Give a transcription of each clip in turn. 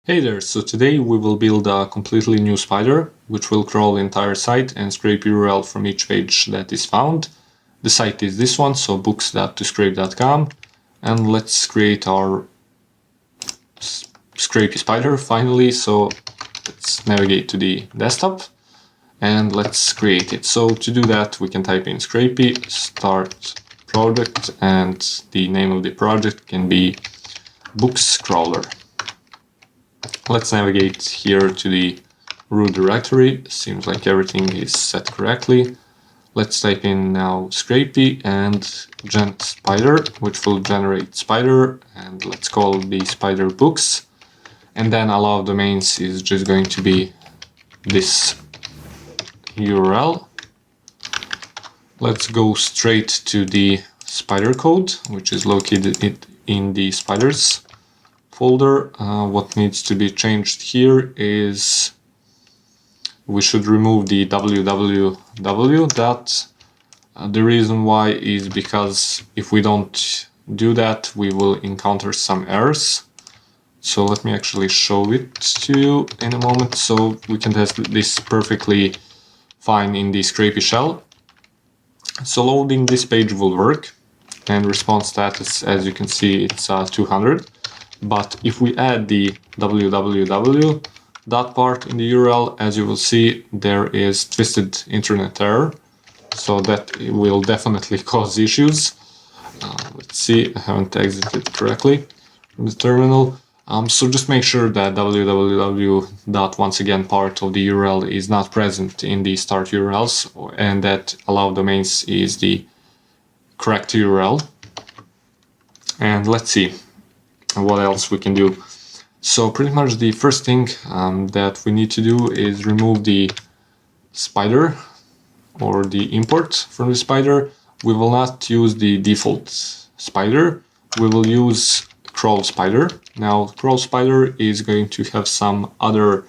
Hey there, so today we will build a completely new spider, which will crawl the entire site and scrape URL from each page that is found. The site is this one, so books.toscrape.com, and let's create our Scrapy spider finally. So let's navigate to the desktop and let's create it. So to do that, we can type in Scrapy, start project, and the name of the project can be Books Crawler. Let's navigate here to the root directory. Seems like everything is set correctly. Let's type in now Scrapy and gen spider, which will generate spider, and let's call the spider books. And then allow domains is just going to be this URL. Let's go straight to the spider code, which is located in the spiders folder. What needs to be changed here is we should remove the www dot. The reason why is because if we don't do that, we will encounter some errors. So let me actually show it to you in a moment. So we can test this perfectly fine in the Scrapy shell. So loading this page will work, and response status, as you can see, it's 200. But if we add the www dot part in the URL, as you will see, there is twisted internet error. So that will definitely cause issues. Let's see, I haven't exited correctly from the terminal. So just make sure that www dot once again part of the URL is not present in the start URLs, and that allow domains is the correct URL. And let's see what else we can do. So pretty much the first thing that we need to do is remove the spider or the import from the spider. We will not use the default spider. We will use crawl spider. Now crawl spider is going to have some other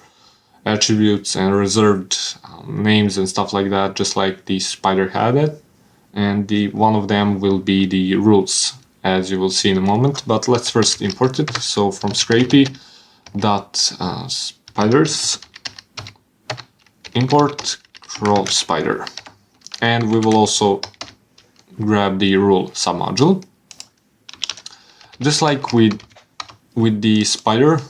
attributes and reserved names and stuff like that, just like the spider had it. And one of them will be the rules, as you will see in a moment. But let's first import it. So from Scrapy dot spiders import crawl spider, and we will also grab the rule submodule. Just like with the spider,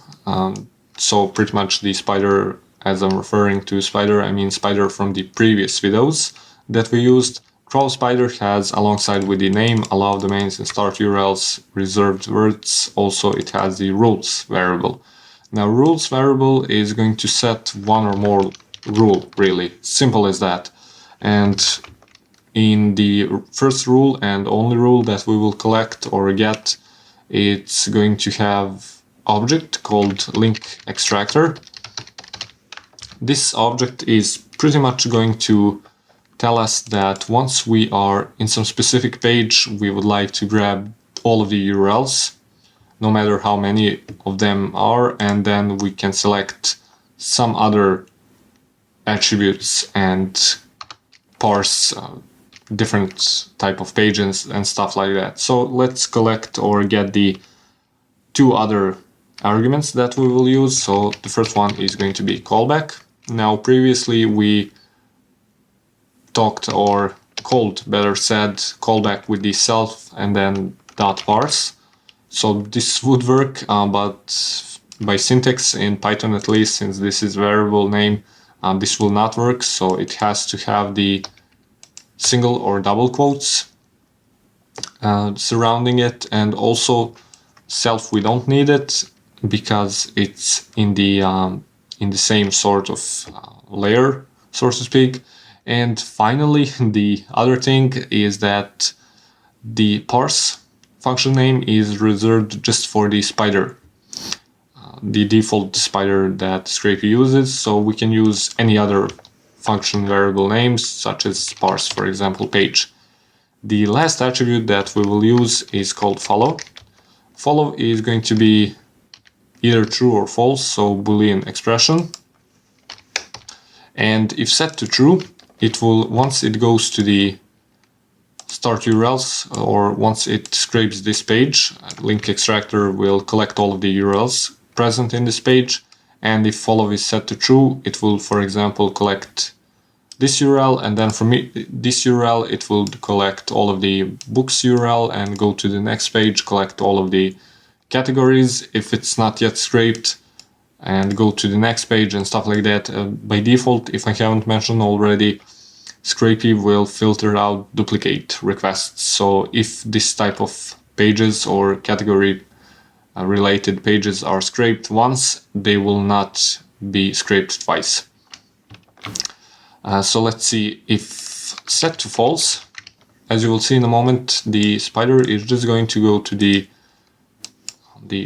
so pretty much the spider, as I'm referring to spider, I mean spider from the previous videos that we used. Crawl spider has, alongside with the name, allow domains and start URLs, reserved words. Also, it has the rules variable. Now, rules variable is going to set one or more rule, really. Simple as that. And in the first rule and only rule that we will collect or get, it's going to have object called link extractor. This object is pretty much going to tell us that once we are in some specific page, we would like to grab all of the URLs, no matter how many of them are, and then we can select some other attributes and parse different type of pages and stuff like that. So let's collect or get the two other arguments that we will use. So the first one is going to be callback. Now previously we talked, or called, better said, callback with the self and then dot parse. So this would work, but by syntax in Python, at least, since this is variable name, this will not work. So it has to have the single or double quotes surrounding it, and also self we don't need it because it's in the same sort of layer, so to speak. And finally, the other thing is that the parse function name is reserved just for the spider, the default spider that Scrapy uses. So we can use any other function variable names, such as parse, for example, page. The last attribute that we will use is called follow. Follow is going to be either true or false, so Boolean expression. And if set to true, it will, once it goes to the start URLs, or once it scrapes this page, link extractor will collect all of the URLs present in this page, and if follow is set to true, it will, for example, collect this URL, and then from this URL it will collect all of the books URL and go to the next page, collect all of the categories if it's not yet scraped, and go to the next page and stuff like that. By default, if I haven't mentioned already, Scrapy will filter out duplicate requests. So if this type of pages or category related pages are scraped once, they will not be scraped twice. So let's see, if set to false, as you will see in a moment, the spider is just going to go to the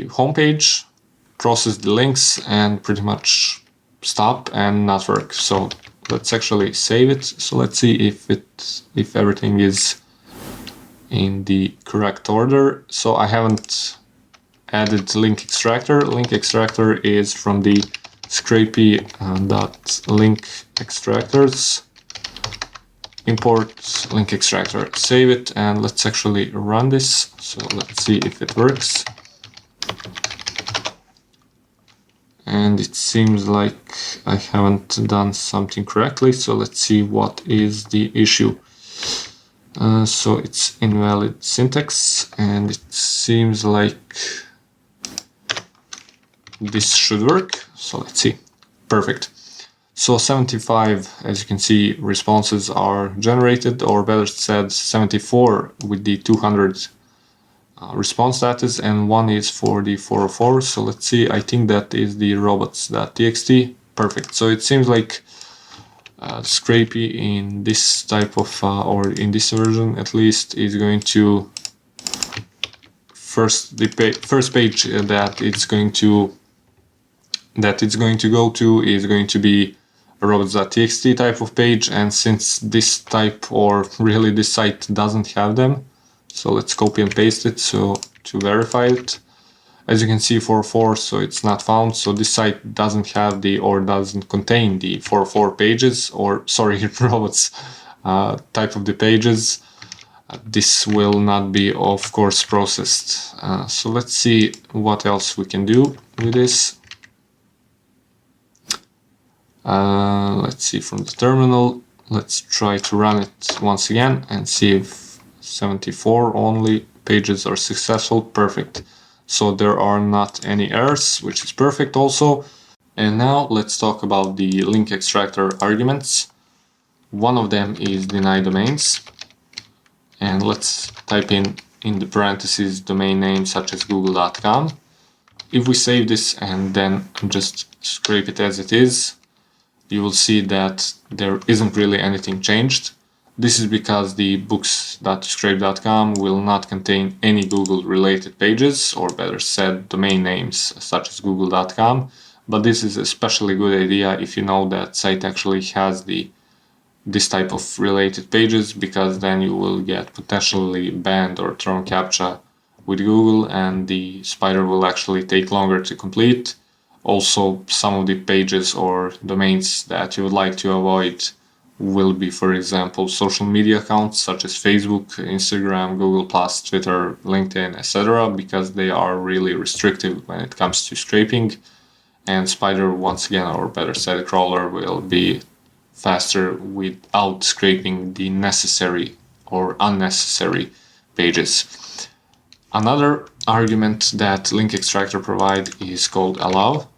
home page, process the links, and pretty much stop and not work. So let's actually save it. So let's see if everything is in the correct order. So I haven't added link extractor. Link extractor is from the Scrapy .link extractors. Import link extractor, save it, and let's actually run this. So let's see if it works. And it seems like I haven't done something correctly, so let's see what is the issue. So it's invalid syntax, and it seems like this should work. So let's see. Perfect. So 75, as you can see, responses are generated, or better said, 74 with the 200 response status, and one is for the 404. So let's see, I think that is the robots.txt. Perfect. So it seems like Scrapy in this type of, or in this version at least, is going to first page that it's going to go to is going to be a robots.txt type of page, and since this type, or really this site, doesn't have them, so let's copy and paste it so to verify it. As you can see, 404, so it's not found, so this site doesn't have the, or doesn't contain the 404 pages, or sorry, robots type of the pages. This will not be, of course, processed. So let's see what else we can do with this. Let's see from the terminal. Let's try to run it once again and see if 74 only pages are successful. Perfect. So there are not any errors, which is perfect also. And now let's talk about the link extractor arguments. One of them is deny domains. And let's type in the parentheses domain name such as google.com. If we save this and then just scrape it as it is, you will see that there isn't really anything changed. This is because the books.scrape.com will not contain any Google related pages, or better said, domain names such as google.com. But this is especially good idea if you know that site actually has this type of related pages, because then you will get potentially banned or thrown CAPTCHA with Google, and the spider will actually take longer to complete. Also, some of the pages or domains that you would like to avoid will be, for example, social media accounts such as Facebook, Instagram, Google+, Twitter, LinkedIn, etc., because they are really restrictive when it comes to scraping. And Spider, once again, or better said, Crawler, will be faster without scraping the necessary or unnecessary pages. Another argument that link extractor provide is called allow.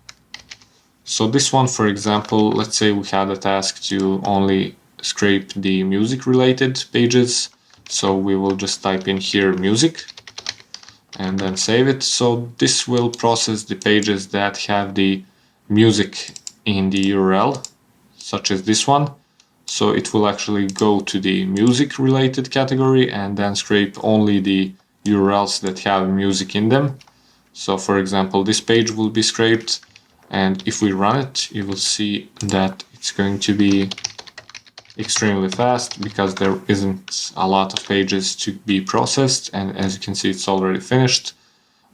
So this one, for example, let's say we had a task to only scrape the music related pages. So we will just type in here music and then save it. So this will process the pages that have the music in the URL, such as this one. So it will actually go to the music related category and then scrape only the URLs that have music in them. So for example, this page will be scraped, and if we run it, you will see that it's going to be extremely fast because there isn't a lot of pages to be processed, and as you can see, it's already finished.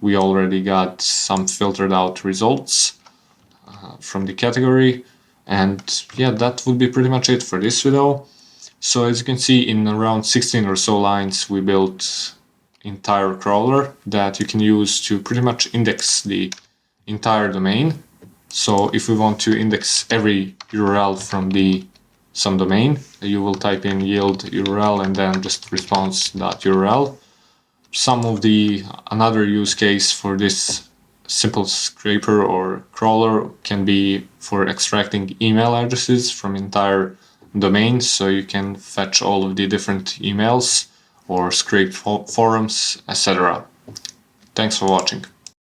We already got some filtered out results from the category, and yeah, that would be pretty much it for this video. So as you can see, in around 16 or so lines, we built entire crawler that you can use to pretty much index the entire domain. So if we want to index every URL from some domain, you will type in yield URL and then just response.url. Another use case for this simple scraper or crawler can be for extracting email addresses from entire domains, so you can fetch all of the different emails or scrape forums, etc. Thanks for watching.